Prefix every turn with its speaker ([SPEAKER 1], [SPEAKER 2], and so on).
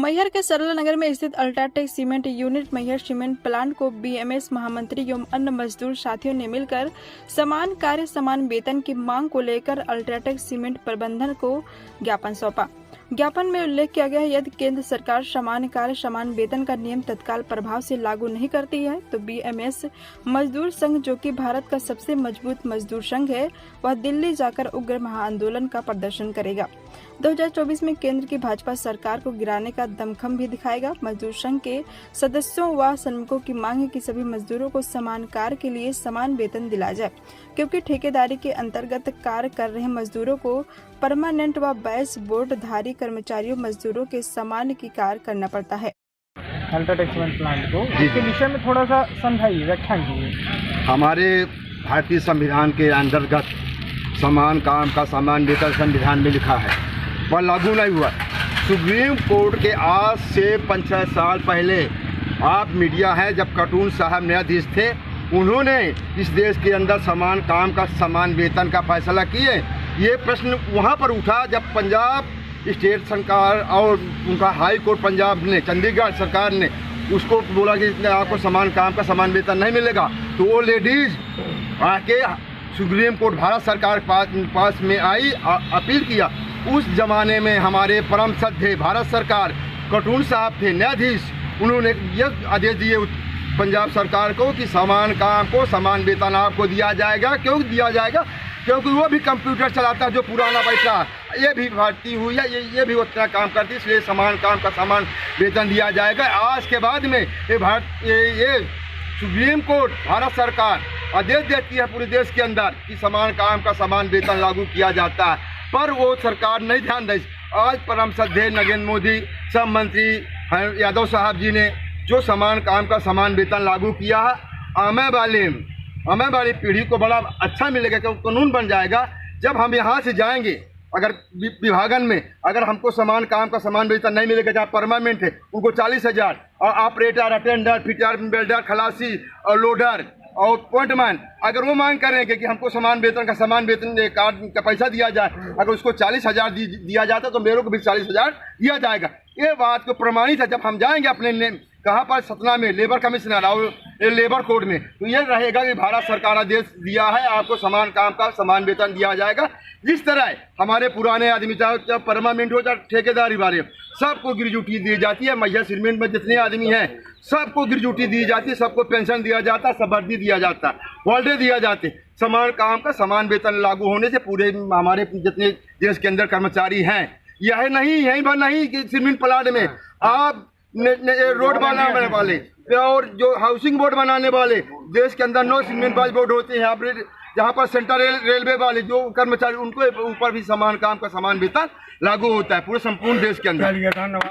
[SPEAKER 1] मैहर के सरला नगर में स्थित UltraTech cement unit Maihar cement plant को बीएमएस महामंत्री एवं अन्य मजदूर साथियों ने मिलकर समान कार्य समान वेतन की मांग को लेकर अल्ट्राटेक सीमेंट प्रबंधन को ज्ञापन सौंपा। ज्ञापन में उल्लेख किया गया है, यदि केंद्र सरकार समान कार्य समान वेतन का नियम तत्काल प्रभाव से लागू नहीं करती है तो बीएमएस मजदूर संघ, जो कि भारत का सबसे मजबूत मजदूर संघ है, वह दिल्ली जाकर उग्र महाआंदोलन का प्रदर्शन करेगा। 2024 में केंद्र की भाजपा सरकार को गिराने का दमखम भी दिखाएगा। मजदूर संघ के सदस्यों व श्रमिकों की मांग है कि सभी मजदूरों को समान कार्य के लिए समान वेतन दिलाया जाए, क्योंकि ठेकेदारी के अंतर्गत कार्य कर रहे मजदूरों को परमानेंट व बैच बोर्डधारी कर्मचारियों मजदूरों के समान की कार्य करना पड़ता है।
[SPEAKER 2] अल्ट्राटेक सीमेंट प्लांट को इसके विषय में थोड़ा सा समझाइए, व्याख्यान कीजिए।
[SPEAKER 3] हमारे भारतीय संविधान के अंतर्गत समान काम का समान वेतन संविधान में लिखा है, वह लागू नहीं हुआ। सुप्रीम कोर्ट के आज से 5-6 साल पहले, आप मीडिया है, जब कार्टून साहब न्यायाधीश थे, उन्होंने इस देश के अंदर समान काम का समान वेतन का फैसला किए। ये प्रश्न वहाँ पर उठा जब पंजाब स्टेट सरकार और उनका हाई कोर्ट पंजाब ने, चंडीगढ़ सरकार ने उसको बोला कि आपको समान काम का समान वेतन नहीं मिलेगा, तो वो लेडीज आके सुप्रीम कोर्ट भारत सरकार पास में आई, अपील किया। उस जमाने में हमारे परम श्रद्धेय भारत सरकार कार्टून साहब थे न्यायाधीश, उन्होंने यह आदेश दिए पंजाब सरकार को कि समान काम को समान वेतन आपको दिया जाएगा। क्यों दिया जाएगा? क्योंकि वो भी कंप्यूटर चलाता है, जो पुराना बैठा, ये भी भारतीय हुई है, ये भी उतना काम करती, इसलिए समान काम का समान वेतन दिया जाएगा। आज के बाद में ये सुप्रीम कोर्ट भारत सरकार आदेश देती है पूरे देश के अंदर कि समान काम का समान वेतन लागू किया जाता है, पर वो सरकार नहीं ध्यान दी। आज परम श्रद्धेय नरेंद्र मोदी सब मंत्री यादव साहब जी ने जो समान काम का समान वेतन लागू किया है, आने वाली पीढ़ी को बड़ा अच्छा मिलेगा, क्योंकि कानून बन जाएगा। जब हम यहाँ से जाएंगे, अगर विभागन में अगर हमको समान काम का समान वेतन नहीं मिलेगा, जहाँ परमानेंट है उनको 40,000, और ऑपरेटर, अटेंडर, फिटर, वेल्डर, खलासी और लोडर और पॉइंटमैन, अगर वो मांग करेंगे कि हमको समान वेतन का समान वेतन कार्ड का पैसा दिया जाए, अगर उसको 40,000 दिया जाता तो मेरे को भी 40,000 दिया जाएगा। ये बात को प्रमाणित है। जब हम जाएंगे अपने कहाँ पर, सतना में लेबर कमिश्नर और लेबर कोड में, तो ये रहेगा कि भारत सरकार आदेश दिया है आपको समान काम का समान वेतन दिया जाएगा। जिस तरह हमारे पुराने आदमी, चाहे परमानेंट हो चाहे ठेकेदारी वाले, सबको ग्रेजुटी दी जाती है। मैहर सीमेंट में जितने आदमी हैं सबको ग्रेजुटी दी जाती है, सबको पेंशन दिया जाता है, सब वर्दी दिया जाता है, हॉलीडे दिया जाते। समान काम का समान वेतन लागू होने से पूरे हमारे जितने देश के अंदर कर्मचारी हैं, यह नहीं यहीं पर नहीं कि सीमेंट प्लांट में आप रोड बनाने वाले और जो हाउसिंग बोर्ड बनाने वाले, देश के अंदर 9 सीमेंट बाज बोर्ड होते हैं। आप जहाँ पर सेंट्रल रेलवे वाले जो कर्मचारी, उनको ऊपर भी समान काम का समान वेतन लागू होता है पूरे संपूर्ण देश के अंदर।